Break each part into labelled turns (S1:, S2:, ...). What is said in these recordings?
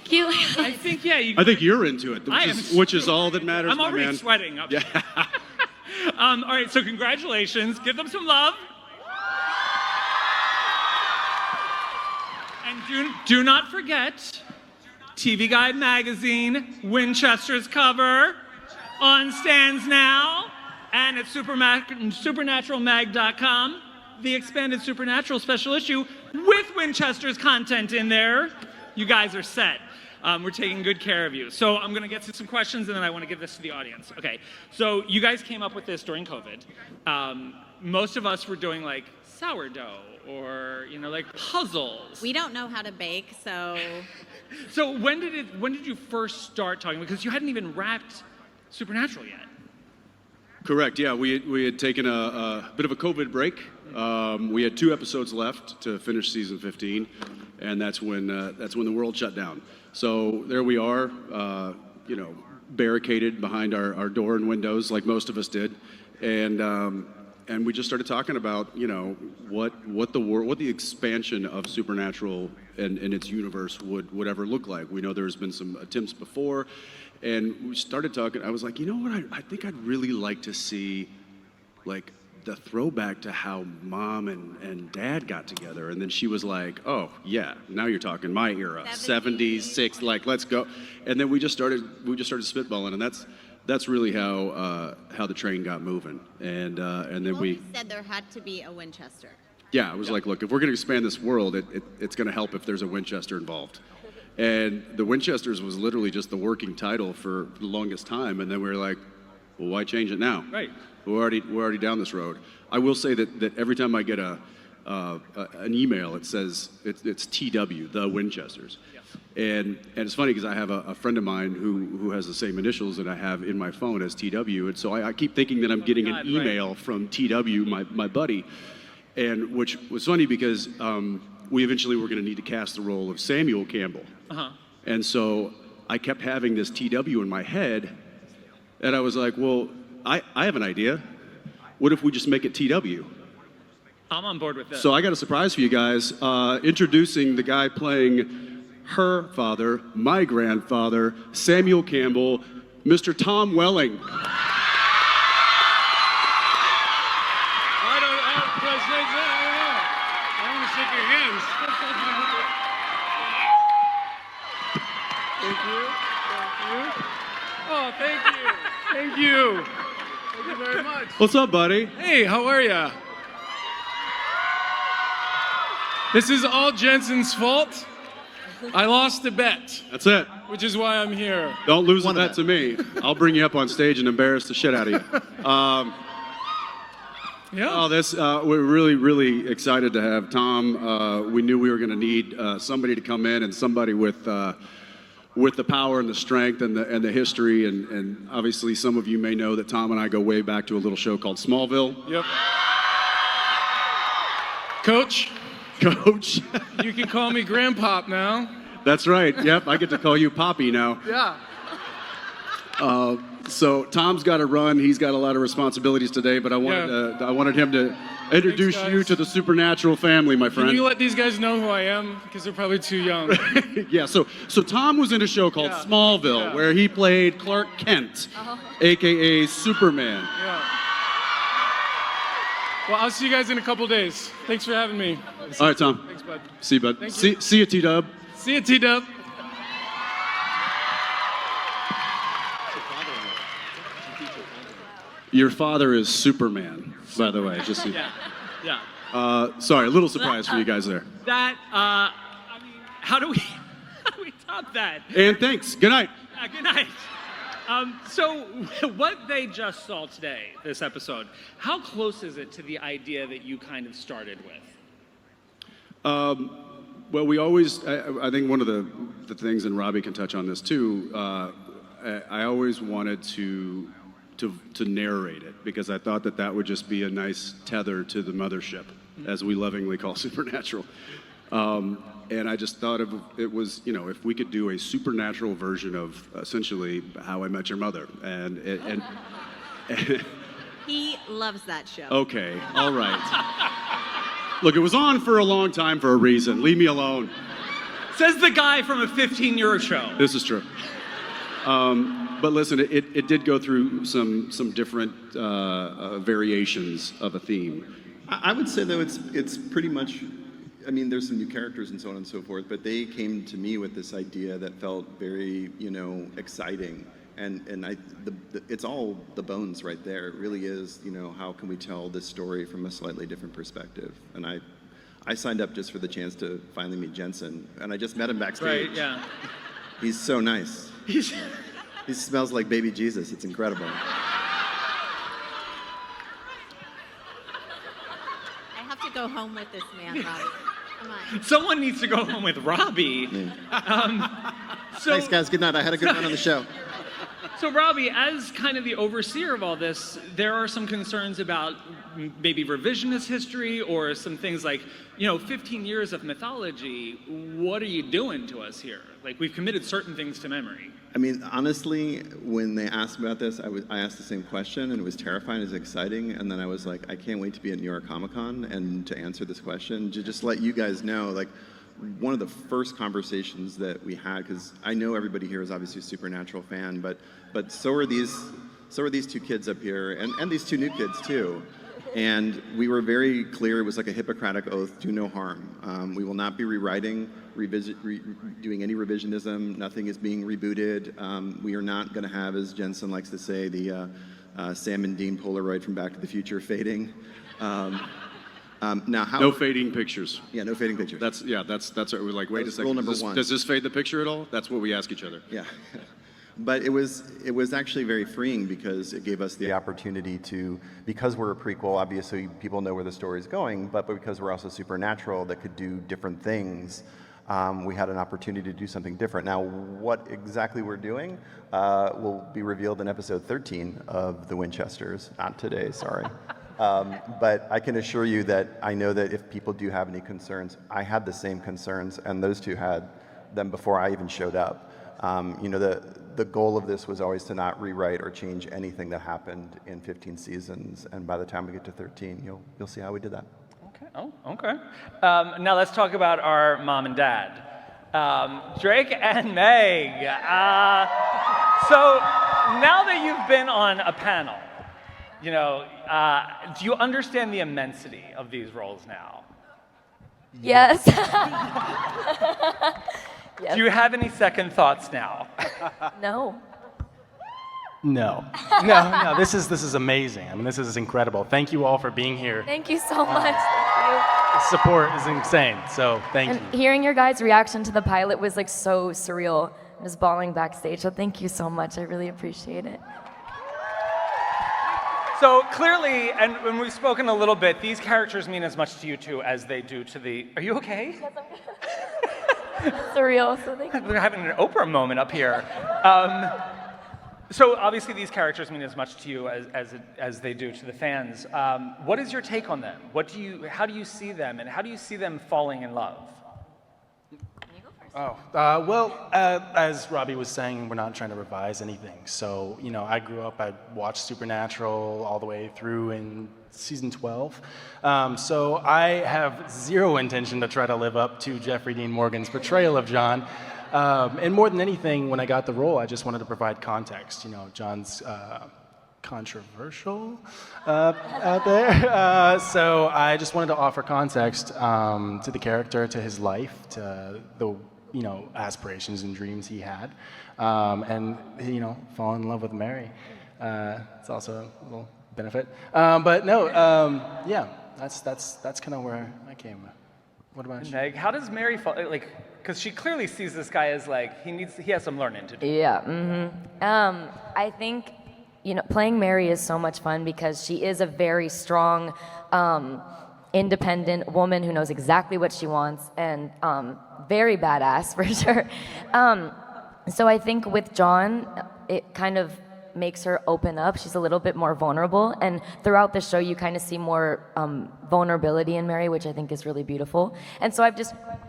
S1: Thank you.
S2: I think, yeah.
S3: I think you're into it, which is all that matters,
S2: I'm already
S3: my man.
S2: sweating up.
S3: Yeah.
S2: All right, so congratulations. Give them some love. And do not forget, TV Guide magazine, Winchesters cover, on stands now, and at supernaturalmag.com, the expanded Supernatural special issue with Winchesters content in there. You guys are set. We're taking good care of you. So I'm going to get to some questions, and then I want to give this to the audience. Okay, so you guys came up with this during COVID. Most of us were doing like sourdough or, like puzzles.
S1: We don't know how to bake, so...
S2: So when did you first start talking? Because you hadn't even wrapped Supernatural yet.
S3: Correct. Yeah, we had taken a bit of a COVID break. We had 2 episodes left to finish season 15, and that's when the world shut down. So there we are, barricaded behind our door and windows, like most of us did, and we just started talking about what the expansion of Supernatural and its universe would ever look like. We know there's been some attempts before. And we started talking. I was like, you know what? I think I'd really like to see, like, the throwback to how Mom and Dad got together. And then she was like, oh yeah, now you're talking my era, 70s, 60s. Like, let's go. And then we just started spitballing, and that's really how the train got moving. And then we
S1: said there had to be a Winchester.
S3: Yeah, I was like, look, if we're going to expand this world, it's going to help if there's a Winchester involved. And the Winchesters was literally just the working title for the longest time, and then we were like, well, why change it now?
S2: Right.
S3: We're already down this road. I will say that every time I get an email, it says it's TW, the Winchesters. Yes. And it's funny because I have a friend of mine who has the same initials that I have in my phone as TW, and so I keep thinking that I'm getting an email from TW, my buddy, and which was funny because we eventually were going to need to cast the role of Samuel Campbell.
S2: Uh-huh.
S3: And so I kept having this TW in my head, and I was like, well, I have an idea. What if we just make it TW?
S2: I'm on board with that.
S3: So I got a surprise for you guys. Introducing the guy playing her father, my grandfather, Samuel Campbell, Mr. Tom Welling.
S4: Thank you very much.
S3: What's up, buddy?
S4: Hey, how are ya? This is all Jensen's fault. I lost a bet.
S3: That's it.
S4: Which is why I'm here.
S3: Don't lose a bet to me. I'll bring you up on stage and embarrass the shit out of you.
S4: Yeah.
S3: Oh, we're really, really excited to have Tom. We knew we were going to need somebody to come in, and somebody with the power and the strength and the history, and obviously some of you may know that Tom and I go way back to a little show called Smallville.
S4: Yep. Coach. You can call me Grandpop now.
S3: That's right. Yep, I get to call you Poppy now.
S4: Yeah.
S3: So Tom's got to run. He's got a lot of responsibilities today, but I wanted him to introduce you to the Supernatural family, my friend.
S4: Can you let these guys know who I am? Because they're probably too young.
S3: Yeah, so Tom was in a show called Smallville, where he played Clark Kent, a.k.a. Superman.
S4: Yeah. Well, I'll see you guys in a couple days. Thanks for having me.
S3: All right, Tom.
S4: Thanks, bud.
S3: See you, bud.
S4: Thank you.
S3: See you, T-Dub.
S4: See you, T-Dub.
S3: Your father is Superman, by the way. Just so
S2: Yeah.
S3: Sorry, a little surprise for you guys there.
S2: How do we top that?
S3: And thanks. Good night.
S2: Good night. So what they just saw today, this episode, how close is it to the idea that you kind of started with?
S3: Well, we always, I think one of the things, and Robbie can touch on this too, I always wanted to narrate it because I thought that would just be a nice tether to the mothership, as we lovingly call Supernatural. And I just thought it was, if we could do a supernatural version of essentially How I Met Your Mother, and
S1: he loves that show.
S3: Okay, all right. Look, it was on for a long time for a reason. Leave me alone.
S2: Says the guy from a 15-year show.
S3: This is true. But listen, it did go through some different variations of a theme.
S5: I would say though it's pretty much. I mean, there's some new characters and so on and so forth, but they came to me with this idea that felt very, exciting. And it's all the bones right there. It really is, how can we tell this story from a slightly different perspective? And I signed up just for the chance to finally meet Jensen, and I just met him backstage.
S2: Right, yeah.
S5: He's so nice. He smells like baby Jesus. It's incredible.
S1: I have to go home with this man, Robbie. Come on.
S2: Someone needs to go home with Robbie.
S5: Thanks, guys. Good night. I had a good run on the show.
S2: So Robbie, as kind of the overseer of all this, there are some concerns about maybe revisionist history or some things like, 15 years of mythology, what are you doing to us here? Like, we've committed certain things to memory.
S5: I mean, honestly, when they asked about this, I asked the same question, and it was terrifying, it was exciting, and then I was like, I can't wait to be at New York Comic Con and to answer this question, to just let you guys know, like, one of the first conversations that we had, because I know everybody here is obviously a Supernatural fan, but so are these two kids up here, and these two new kids too. And we were very clear, it was like a Hippocratic oath, do no harm. We will not be rewriting, doing any revisionism, nothing is being rebooted. We are not going to have, as Jensen likes to say, the Sam and Dean Polaroid from Back to the Future fading. Now,
S3: No fading pictures.
S5: Yeah, no fading pictures.
S3: That's what we're like, wait a second.
S5: Rule number one.
S3: Does this fade the picture at all? That's what we ask each other.
S5: Yeah. But it was actually very freeing because it gave us the opportunity to, because we're a prequel, obviously people know where the story is going, but because we're also Supernatural that could do different things, we had an opportunity to do something different. Now, what exactly we're doing will be revealed in episode 13 of The Winchesters. Not today, sorry. But I can assure you that I know that if people do have any concerns, I had the same concerns, and those two had them before I even showed up. The goal of this was always to not rewrite or change anything that happened in 15 seasons, and by the time we get to 13, you'll see how we did that.
S2: Okay. Oh, okay. Now let's talk about our mom and dad, Drake and Meg. So now that you've been on a panel, do you understand the immensity of these roles now?
S6: Yes. Yes.
S2: Do you have any second thoughts now?
S6: No.
S7: No. This is amazing. I mean, this is incredible. Thank you all for being here.
S6: Thank you so much. Thank
S7: The support is insane. So thank
S6: you.
S7: you.
S6: And hearing your guys' reaction to the pilot was like so surreal. I was bawling backstage. So thank you so much. I really appreciate it.
S2: So clearly, and when we've spoken a little bit, these characters mean as much to you two as they do to the. Are you okay?
S6: Yes, I'm good. Surreal. So thank you.
S2: We're having an Oprah moment up here. So obviously these characters mean as much to you as they do to the fans. What is your take on them? How do you see them, and how do you see them falling in love?
S7: As Robbie was saying, we're not trying to revise anything. So, I grew up, I watched Supernatural all the way through in season 12. So I have zero intention to try to live up to Jeffrey Dean Morgan's portrayal of John. And more than anything, when I got the role, I just wanted to provide context. John's controversial out there. So I just wanted to offer context to the character, to his life, to the aspirations and dreams he had, and fall in love with Mary. It's also a little benefit, but no, that's kind of where I came. What about you?
S2: Meg, how does Mary fall? Because she clearly sees this guy as he has some learning to do.
S6: Yeah. Mm-hmm. I think playing Mary is so much fun because she is a very strong, independent woman who knows exactly what she wants and very badass for sure. So I think with John, it kind of makes her open up. She's a little bit more vulnerable, and throughout the show you kind of see more vulnerability in Mary, which I think is really beautiful. And so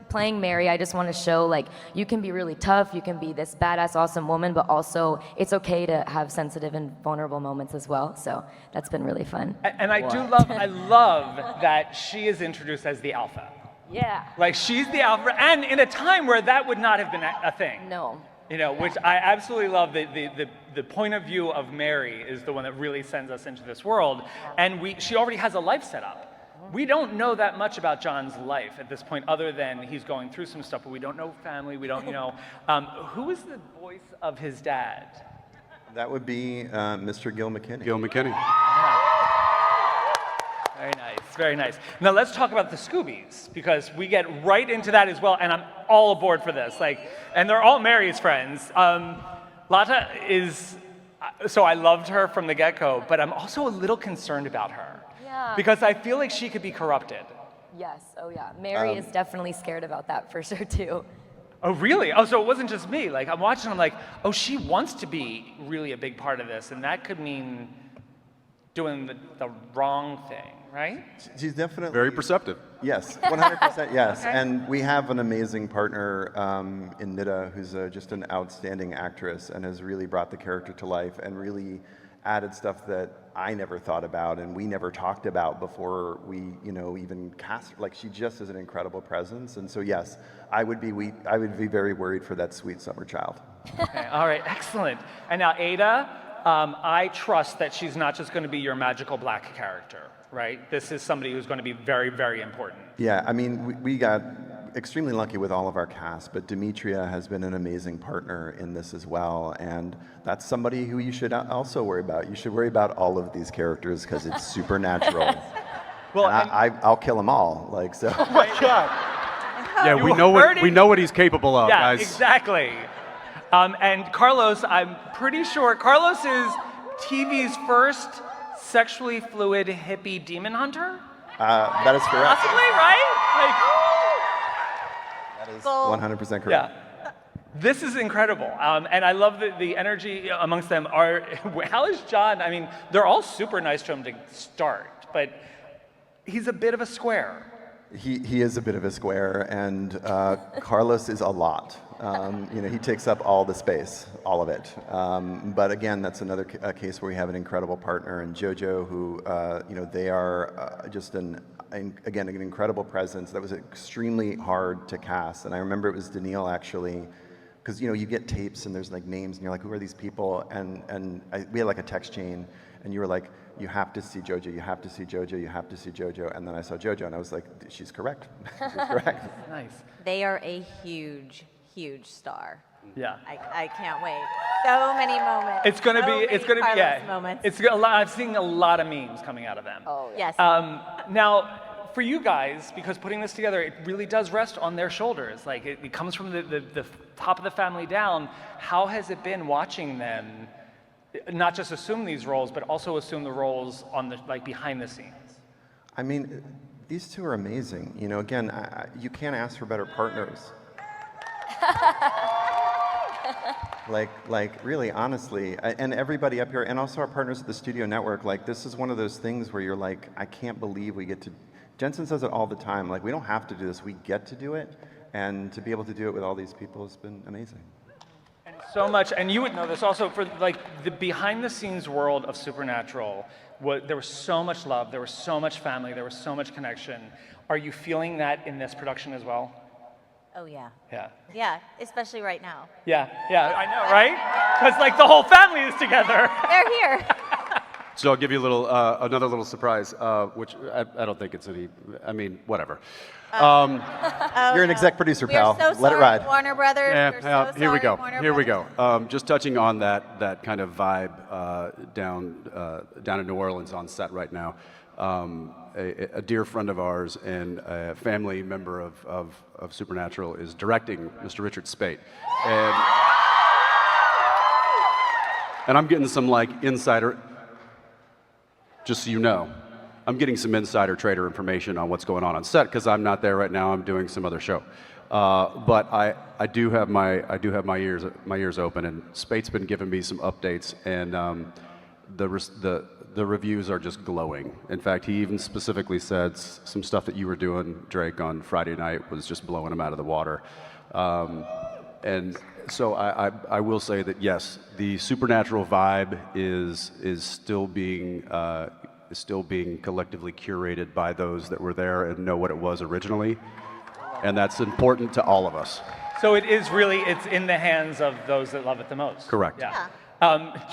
S6: playing Mary, I just want to show you can be really tough, you can be this badass awesome woman, but also it's okay to have sensitive and vulnerable moments as well. So that's been really fun.
S2: And I love that she is introduced as the alpha.
S6: Yeah.
S2: Like she's the alpha, and in a time where that would not have been a thing.
S6: No.
S2: You know, which I absolutely love. The point of view of Mary is the one that really sends us into this world, and she already has a life set up. We don't know that much about John's life at this point, other than he's going through some stuff, but we don't know family. We don't, who is the voice of his dad?
S5: That would be Mr. Gil McKinney.
S3: Gil McKinney.
S2: Very nice, very nice. Now let's talk about the Scoobies, because we get right into that as well, and I'm all aboard for this. And they're all Mary's friends. Lata is, so I loved her from the get-go, but I'm also a little concerned about her.
S6: Yeah.
S2: Because I feel like she could be corrupted.
S6: Yes. Oh yeah. Mary is definitely scared about that for sure too.
S2: Oh, really? Oh, so it wasn't just me. Like, I'm watching, I'm like, oh, she wants to be really a big part of this, and that could mean doing the wrong thing, right?
S5: She's definitely
S3: Very perceptive.
S5: Yes, 100% yes.
S2: Okay.
S5: And we have an amazing partner in Nida, who's just an outstanding actress and has really brought the character to life and really added stuff that I never thought about and we never talked about before we, even cast. Like, she just is an incredible presence. And so yes, I would be very worried for that sweet summer child.
S2: Okay, all right, excellent. And now Ada, I trust that she's not just going to be your magical black character, right? This is somebody who's going to be very, very important.
S5: Yeah, I mean, we got extremely lucky with all of our cast, but Demetria has been an amazing partner in this as well, and that's somebody who you should also worry about. You should worry about all of these characters because it's supernatural.
S2: Well,
S5: and I'll kill them all, like, so.
S2: oh my God.
S3: Yeah, we know what he's capable of,
S2: Yeah,
S3: guys.
S2: exactly. And Carlos, I'm pretty sure Carlos is TV's first sexually fluid hippie demon hunter?
S5: That is correct.
S2: Possibly, right?
S5: That is 100% correct.
S2: Yeah. This is incredible. And I love the energy amongst them. How is John? I mean, they're all super nice to him to start, but he's a bit of a square.
S5: He is a bit of a square, and Carlos is a lot. He takes up all the space, all of it. But again, that's another case where we have an incredible partner in JoJo, who, they are just an incredible presence. That was extremely hard to cast, and I remember it was Danneel actually, because you get tapes and there's like names, and you're like, who are these people? And we had like a text chain, and you were like, you have to see JoJo, you have to see JoJo, you have to see JoJo. And then I saw JoJo and I was like, she's correct. She's correct.
S2: Nice.
S1: They are a huge star.
S2: Yeah.
S1: I can't wait. So many moments.
S2: It's gonna be
S1: Carlos moments.
S2: It's a lot. I've seen a lot of memes coming out of them.
S6: Oh
S1: Yes.
S2: Now, for you guys, because putting this together, it really does rest on their shoulders. Like it comes from the top of the family down. How has it been watching them, not just assume these roles, but also assume the roles on the behind the scenes?
S5: I mean, these two are amazing. Again, you can't ask for better partners. like really, honestly, and everybody up here, and also our partners at the Studio Network, this is one of those things where you're like, I can't believe we get to, Jensen says it all the time, we don't have to do this, we get to do it, and to be able to do it with all these people has been amazing.
S2: So much, and you would know this also, for the behind-the-scenes world of Supernatural, there was so much love, there was so much family, there was so much connection. Are you feeling that in this production as well?
S1: Oh yeah.
S2: Yeah.
S1: Yeah, especially right now.
S2: Yeah, I know, right? Because the whole family is together.
S1: They're here.
S3: So I'll give you another little surprise, which I don't think it's any. I mean, whatever.
S5: You're an exec producer,
S1: We
S5: pal.
S1: are so
S5: Let
S1: sorry,
S5: it ride.
S1: Warner Brothers. We're so
S3: Here we
S1: sorry,
S3: go.
S1: Warner
S3: Here we
S1: Brothers.
S3: go. Just touching on that kind of vibe down in New Orleans on set right now. A dear friend of ours and a family member of Supernatural is directing Mr. Richard Speight, and I'm getting some insider. Just so you know, I'm getting some insider trader information on what's going on set because I'm not there right now. I'm doing some other show, but I do have my ears open, and Speight's been giving me some updates, and the reviews are just glowing. In fact, he even specifically said some stuff that you were doing, Drake, on Friday night was just blowing him out of the water, and so I will say that yes, the Supernatural vibe is still being collectively curated by those that were there and know what it was originally. And that's important to all of us.
S2: So it is really, it's in the hands of those that love it the most.
S3: Correct.
S2: Yeah.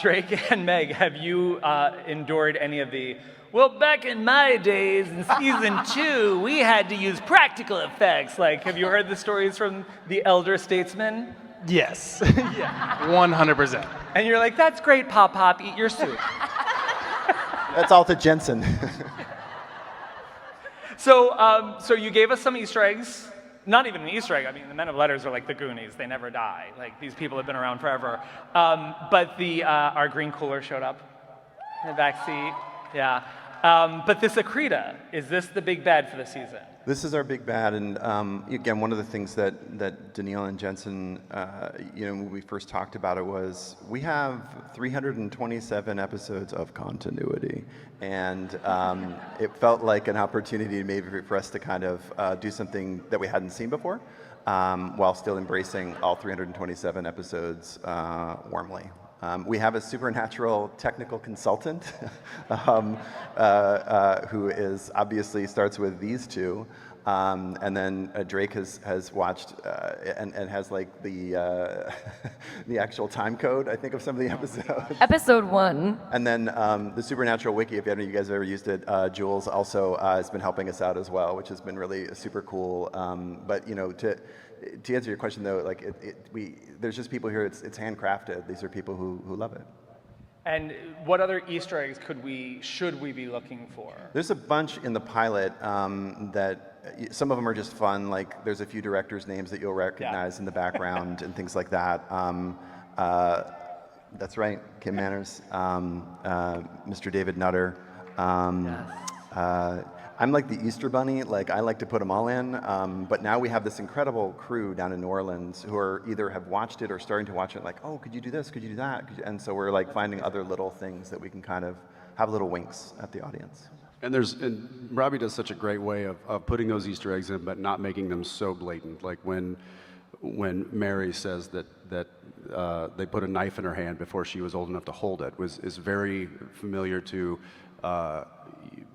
S2: Drake and Meg, have you endured any of the, well, back in my days in season 2, we had to use practical effects. Like, have you heard the stories from the elder statesmen?
S7: Yes. Yeah. 100%.
S2: And you're like, that's great, Pop Pop, eat your soup.
S5: That's all to Jensen.
S2: So you gave us some Easter eggs. Not even an Easter egg. I mean, the Men of Letters are like the Goonies. They never die. Like, these people have been around forever. But our green cooler showed up in the back seat. Yeah. But this Akrita, is this the big bad for the season?
S5: This is our big bad, and again, one of the things that Danneel and Jensen, when we first talked about it was, we have 327 episodes of continuity, and it felt like an opportunity maybe for us to kind of do something that we hadn't seen before, while still embracing all 327 episodes warmly. We have a supernatural technical consultant who is obviously starts with these two, and then Drake has watched and has like the the actual time code, I think, of some of the episodes.
S6: Episode 1.
S5: And then the Supernatural Wiki, if any of you guys have ever used it, Jules also has been helping us out as well, which has been really super cool. But to answer your question though, like there's just people here. It's handcrafted. These are people who love it.
S2: And what other Easter eggs should we be looking for?
S5: There's a bunch in the pilot that some of them are just fun. Like there's a few directors' names that you'll recognize in the background and things like that. That's right, Kim Manners, Mr. David Nutter. I'm like the Easter Bunny, like I like to put them all in, but now we have this incredible crew down in New Orleans who are either have watched it or starting to watch it, like, oh, could you do this, could you do that? And so we're like finding other little things that we can kind of have little winks at the audience.
S3: And Robbie does such a great way of putting those Easter eggs in, but not making them so blatant. Like when Mary says that they put a knife in her hand before she was old enough to hold it, is very familiar to,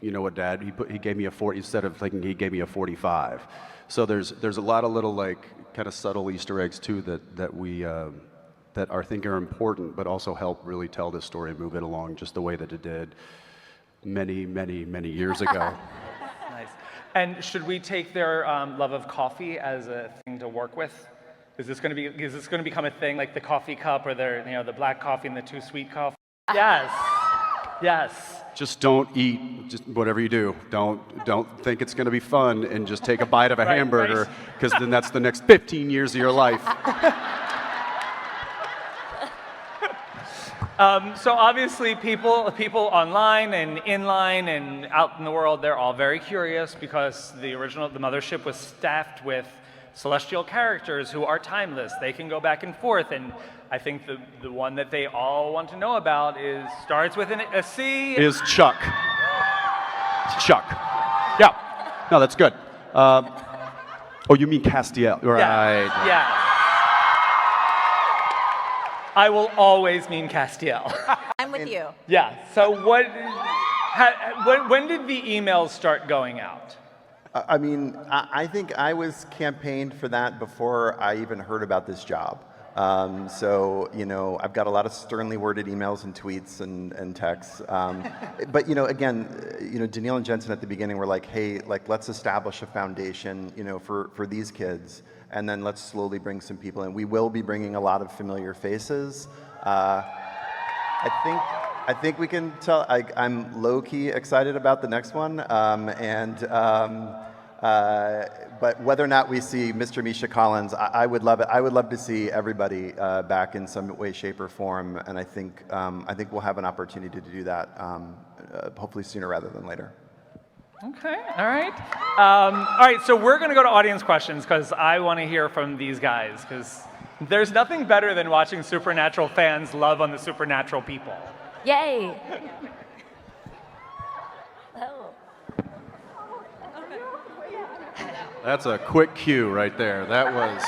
S3: you know what, Dad? He gave me a 40 instead of thinking he gave me a 45. So there's a lot of little like kind of subtle Easter eggs too that we that I think are important, but also help really tell this story and move it along just the way that it did many years ago.
S2: Nice. And should we take their love of coffee as a thing to work with? Is this going to become a thing, like the coffee cup or the black coffee and the too sweet coffee? Yes. Yes.
S3: Just don't eat, just whatever you do, don't think it's going to be fun and just take a bite of a hamburger, because then that's the next 15 years of your life.
S2: So obviously people online and inline and out in the world, they're all very curious because the mothership was staffed with celestial characters who are timeless. They can go back and forth, and I think the one that they all want to know about starts with a C.
S3: Is Chuck. Chuck. Yeah. No, that's good. Oh, you mean Castiel, right?
S2: Yeah. I will always mean Castiel.
S1: I'm with you.
S2: Yeah. So when did the emails start going out?
S5: I mean, I think I was campaigned for that before I even heard about this job. So, I've got a lot of sternly worded emails and tweets and texts. But, again, Danneel and Jensen at the beginning were like, hey, let's establish a foundation, for these kids, and then let's slowly bring some people in. We will be bringing a lot of familiar faces. I think we can tell. I'm low-key excited about the next one, but whether or not we see Mr. Misha Collins, I would love it. I would love to see everybody back in some way, shape, or form, and I think we'll have an opportunity to do that, hopefully sooner rather than later.
S2: Okay, all right. All right, so we're going to go to audience questions because I want to hear from these guys, because there's nothing better than watching Supernatural fans love on the Supernatural people.
S6: Yay!
S3: That's a quick cue right there. That was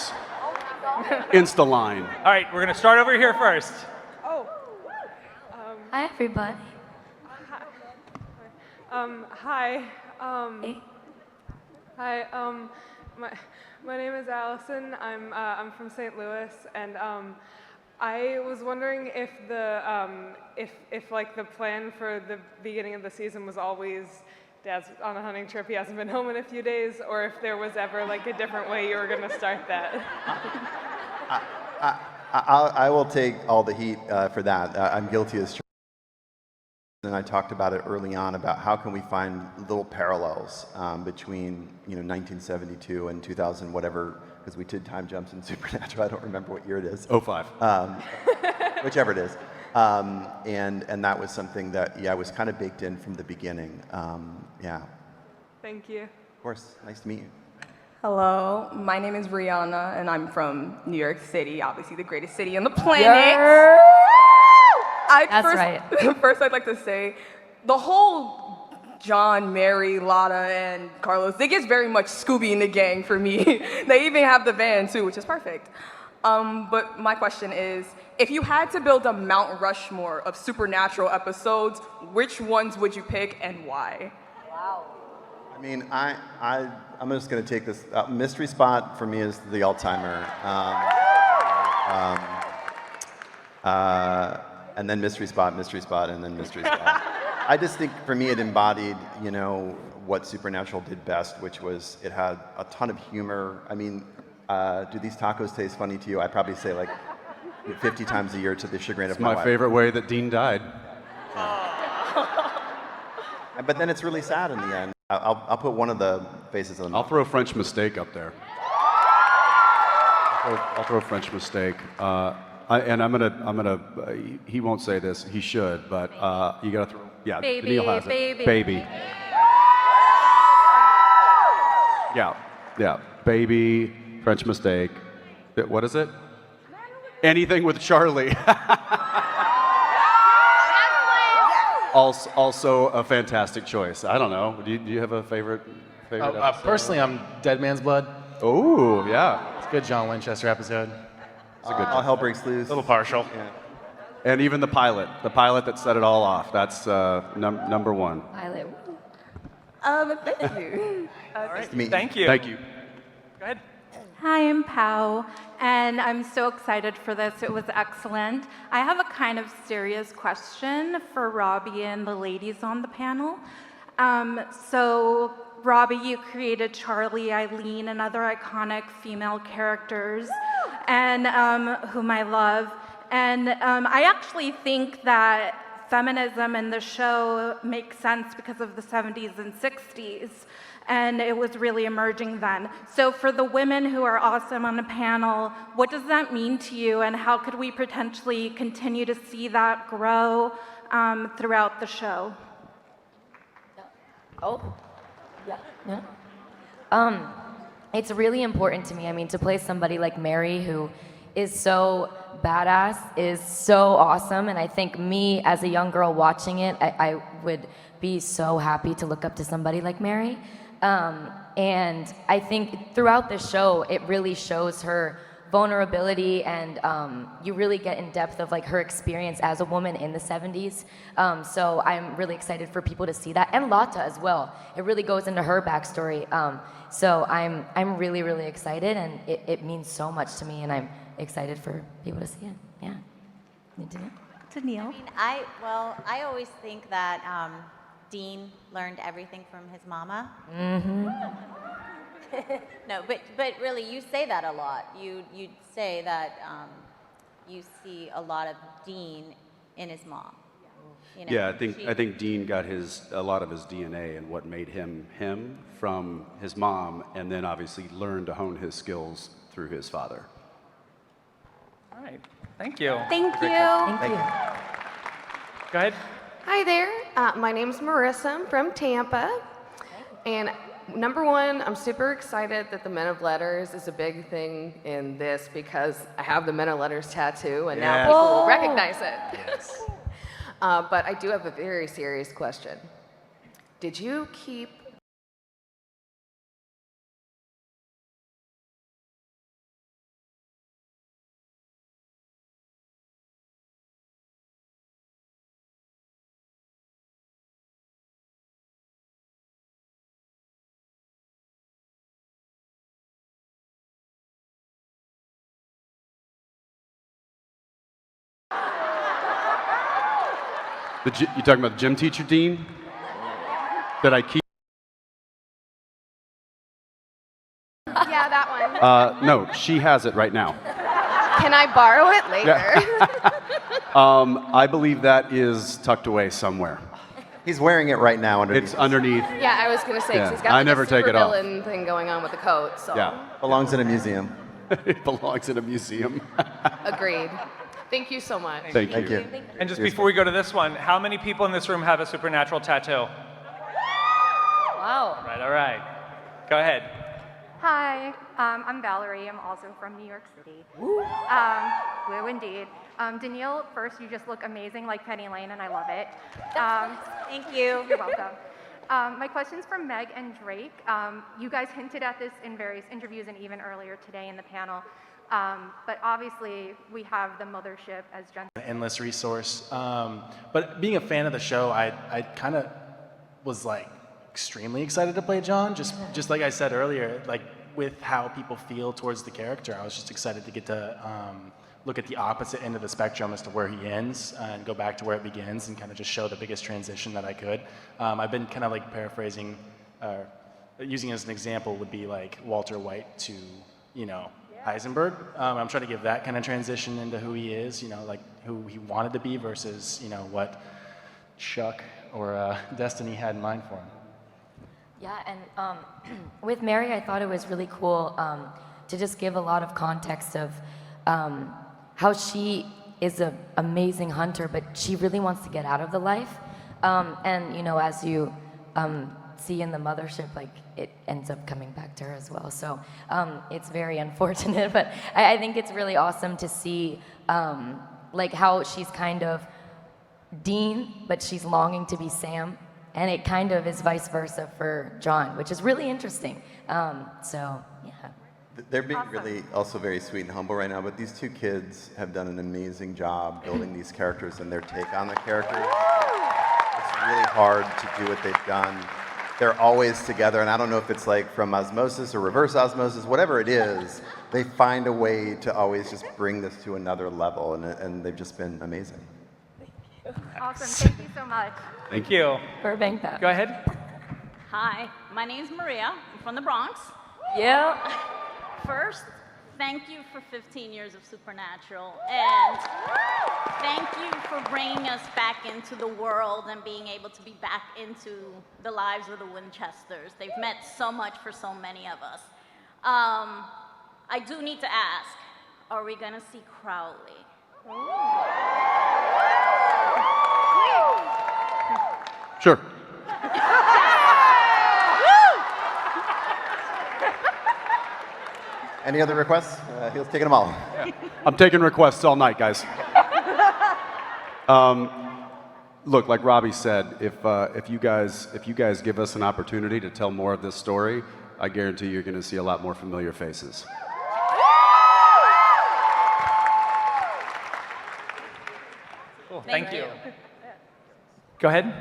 S3: Insta-line.
S2: All right, we're going to start over here first.
S6: Hi, everybody.
S8: Hi.
S6: Hey.
S8: Hi. My name is Allison. I'm from St. Louis, and I was wondering if if like the plan for the beginning of the season was always Dad's on a hunting trip. He hasn't been home in a few days, or if there was ever like a different way you were going to start that.
S5: I will take all the heat for that. I'm guilty as charged. And I talked about it early on about how can we find little parallels between 1972 and 2000 whatever, because we did time jumps in Supernatural. I don't remember what year it is.
S3: '05.
S5: Whichever it is. And that was something that was kind of baked in from the beginning. Yeah.
S8: Thank you.
S5: Of course. Nice to meet you.
S9: Hello, my name is Brianna, and I'm from New York City, obviously the greatest city on the planet.
S6: That's right.
S9: First, I'd like to say the whole John, Mary, Lotta, and Carlos, they get very much Scooby and the gang for me. They even have the van, too, which is perfect. But my question is, if you had to build a Mount Rushmore of Supernatural episodes, which ones would you pick and why?
S6: Wow.
S5: I mean, I'm just going to take this. Mystery Spot for me is the all-timer. And then Mystery Spot, and then Mystery Spot. I just think for me it embodied, what Supernatural did best, which was it had a ton of humor. I mean, do these tacos taste funny to you? I probably say like 50 times a year to the chagrin of my wife.
S3: My favorite way that Dean died.
S5: But then it's really sad in the end. I'll put one of the faces on.
S3: I'll throw French Mistake up there. I'll throw French Mistake. And I'm gonna. He won't say this. He should, but you gotta throw. Yeah,
S1: Baby,
S3: Danneel has
S1: baby.
S3: it. Baby. Yeah. Baby. French Mistake. What is it? Anything with Charlie. Also a fantastic choice. I don't know. Do you have a favorite episode?
S7: Personally, I'm Dead Man's Blood.
S3: Oh, yeah.
S7: It's a good John Winchester episode.
S3: It's a good
S5: All Hell Breaks Loose.
S7: A little partial.
S5: Yeah.
S3: And even the pilot that set it all off. That's number one.
S6: Pilot.
S9: Thank you.
S5: Nice to meet you.
S2: Thank you.
S3: Thank you.
S2: Go ahead.
S10: Hi, I'm Pau, and I'm so excited for this. It was excellent. I have a kind of serious question for Robbie and the ladies on the panel. So, Robbie, you created Charlie, Eileen, and other iconic female characters, and whom I love. And I actually think that feminism in the show makes sense because of the 70s and 60s. And it was really emerging then. So for the women who are awesome on the panel, what does that mean to you, and how could we potentially continue to see that grow throughout the show?
S6: Oh, yeah. It's really important to me. I mean, to play somebody like Mary, who is so badass, is so awesome, and I think me as a young girl watching it, I would be so happy to look up to somebody like Mary. And I think throughout the show, it really shows her vulnerability, and you really get in depth of like her experience as a woman in the 70s. So I'm really excited for people to see that, and Lotta as well. It really goes into her backstory. So I'm really, really excited, and it means so much to me, and I'm excited for people to see it. Yeah.
S10: Danneel.
S11: I mean, I always think that Dean learned everything from his mama.
S6: Mm-hmm.
S11: No, but really, you say that a lot. You say that you see a lot of Dean in his mom.
S3: Yeah, I think Dean got a lot of his DNA and what made him from his mom, and then obviously learned to hone his skills through his father.
S2: All right. Thank you.
S10: Thank you.
S6: Thank you.
S2: Go ahead.
S12: Hi there. My name's Marissa. I'm from Tampa. And number one, I'm super excited that the Men of Letters is a big thing in this because I have the Men of Letters tattoo, and now people will recognize it.
S2: Yes.
S12: But I do have a very serious question. Did you keep
S3: You talking about the gym teacher, Dean? That I keep?
S12: Yeah, that one.
S3: No, she has it right now.
S12: Can I borrow it later?
S3: I believe that is tucked away somewhere.
S5: He's wearing it right now underneath.
S3: It's underneath.
S12: Yeah, I was gonna say, 'cause
S3: Yeah,
S12: he's got
S3: I
S12: like
S3: never
S12: a
S3: take it off.
S12: supervillain thing going on with the coat, so.
S3: Yeah.
S5: Belongs in a museum.
S3: It belongs in a museum.
S12: Agreed. Thank you so much.
S3: Thank you.
S5: Thank you.
S2: And just before we go to this one, how many people in this room have a supernatural tattoo?
S6: Wow.
S2: All right. Go ahead.
S10: Hi, I'm Valerie. I'm also from New York City. Woo indeed. Danneel, first, you just look amazing like Penny Lane, and I love it.
S11: Thank you.
S10: You're welcome. My question's for Meg and Drake. You guys hinted at this in various interviews and even earlier today in the panel. But obviously, we have the mothership as Jensen.
S7: Endless resource. But being a fan of the show, I kind of was like extremely excited to play John. Just like I said earlier, like with how people feel towards the character, I was just excited to get to look at the opposite end of the spectrum as to where he ends and go back to where it begins and kind of just show the biggest transition that I could. I've been kind of like paraphrasing, using as an example would be like Walter White to, Heisenberg. I'm trying to give that kind of transition into who he is, like who he wanted to be versus, what Chuck or Destiny had in mind for him.
S6: Yeah, and with Mary, I thought it was really cool to just give a lot of context of how she is an amazing hunter, but she really wants to get out of the life. And, as you see in the mothership, like, it ends up coming back to her as well. So it's very unfortunate, but I think it's really awesome to see, like, how she's kind of Dean, but she's longing to be Sam. And it kind of is vice versa for John, which is really interesting. So, yeah.
S5: They're being really also very sweet and humble right now, but these two kids have done an amazing job building these characters and their take on the characters. It's really hard to do what they've done. They're always together, and I don't know if it's like from osmosis or reverse osmosis, whatever it is, they find a way to always just bring this to another level, and they've just been amazing.
S10: Awesome. Thank you so much.
S2: Thank you.
S6: Burbank.
S2: Go ahead.
S13: Hi, my name's Maria. I'm from the Bronx.
S6: Yeah.
S13: First, thank you for 15 years of Supernatural, and thank you for bringing us back into the world and being able to be back into the lives of the Winchesters. They've meant so much for so many of us. I do need to ask, are we going to see Crowley?
S3: Sure.
S5: Any other requests? He's taking them all.
S3: I'm taking requests all night, guys. Look, like Robbie said, if you guys give us an opportunity to tell more of this story, I guarantee you're going to see a lot more familiar faces.
S2: Cool. Thank you. Go ahead.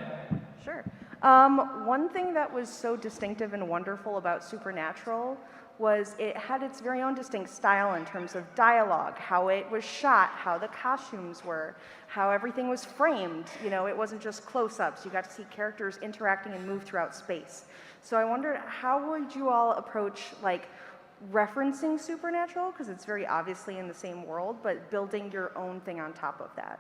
S14: Sure. One thing that was so distinctive and wonderful about Supernatural was it had its very own distinct style in terms of dialogue, how it was shot, how the costumes were, how everything was framed. It wasn't just close-ups. You got to see characters interacting and move throughout space. So I wondered, how would you all approach, like, referencing Supernatural, because it's very obviously in the same world, but building your own thing on top of that?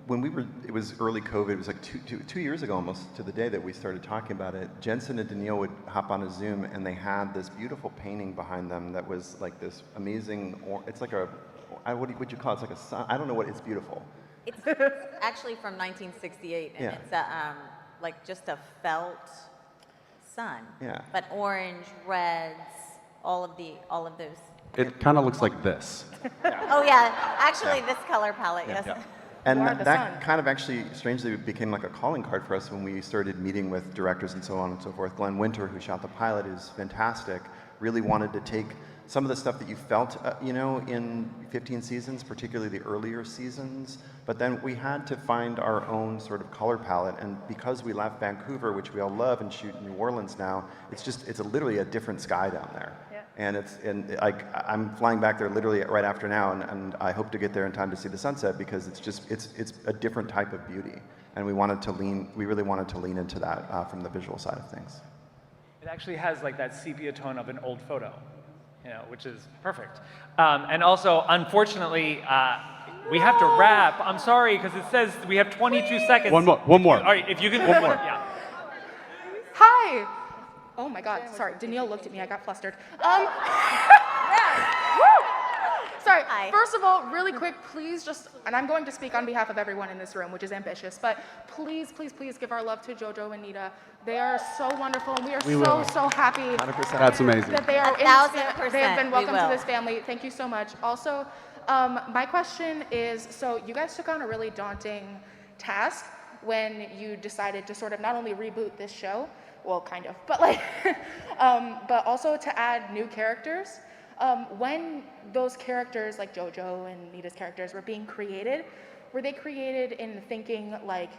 S5: When it was early COVID, it was like two years ago almost to the day that we started talking about it. Jensen and Danneel would hop on a Zoom and they had this beautiful painting behind them that was like this amazing, it's like what would you call it? It's like a sun, I don't know what, it's beautiful.
S11: It's actually from 1968, and
S5: Yeah.
S11: it's like just a felt sun.
S5: Yeah.
S11: But orange, reds, all of those.
S3: It kind of looks like this.
S11: Oh yeah, actually this color palette, yes.
S5: Yeah. And that kind of actually strangely became like a calling card for us when we started meeting with directors and so on and so forth. Glenn Winter, who shot the pilot, is fantastic, really wanted to take some of the stuff that you felt, in 15 seasons, particularly the earlier seasons, but then we had to find our own sort of color palette, and because we left Vancouver, which we all love, and shoot in New Orleans now, it's literally a different sky down there. Yeah. And I'm flying back there literally right after now, and I hope to get there in time to see the sunset because it's a different type of beauty, and we really wanted to lean into that from the visual side of things.
S2: It actually has like that sepia tone of an old photo, which is perfect. And also, unfortunately, we have to wrap. I'm sorry because it says we have 22 seconds.
S3: One more.
S2: All right, if you can. One more. Yeah.
S15: Hi. Oh my God, sorry. Danneel looked at me, I got flustered. Sorry,
S11: Hi.
S15: First of all, really quick, please and I'm going to speak on behalf of everyone in this room, which is ambitious, but please give our love to JoJo and Nita. They are so wonderful, and we are so happy
S5: 100%.
S3: That's amazing.
S15: that they are
S11: 1,000%.
S15: They have been welcomed
S11: We
S15: to
S11: will.
S15: this family. Thank you so much. Also, my question is, so you guys took on a really daunting task when you decided to sort of not only reboot this show, well, kind of, but but also to add new characters. When those characters, like JoJo and Nita's characters, were being created, were they created in thinking like,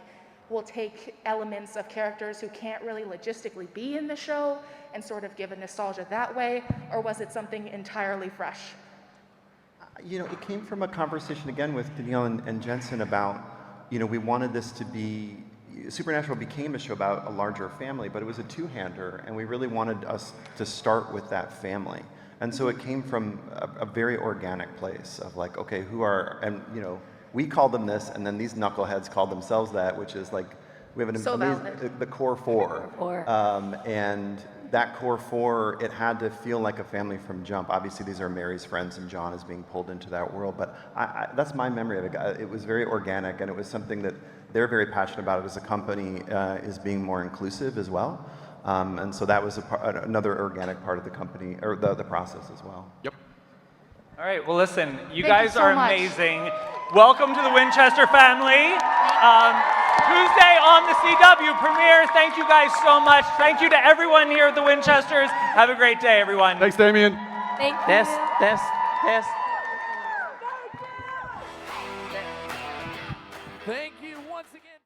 S15: we'll take elements of characters who can't really logistically be in the show and sort of give a nostalgia that way, or was it something entirely fresh?
S5: It came from a conversation again with Danneel and Jensen about, we wanted this to be, Supernatural became a show about a larger family, but it was a two-hander, and we really wanted us to start with that family. And so it came from a very organic place of like, okay, we called them this, and then these knuckleheads called themselves that, which is like, we have the core four. And that core four, it had to feel like a family from jump. Obviously, these are Mary's friends, and John is being pulled into that world, but that's my memory of it. It was very organic, and it was something that they're very passionate about it as a company, is being more inclusive as well. And so that was another organic part of the company, or the process as well.
S3: Yep.
S2: All right, well, listen, you
S15: Thank
S2: guys
S15: you so
S2: are
S15: much.
S2: amazing. Welcome to the Winchester family. Tuesday on the CW premiere. Thank you guys so much. Thank you to everyone here at the Winchesters. Have a great day, everyone.
S3: Thanks, Damien.
S6: Thank you.
S4: Test. Thank you once again.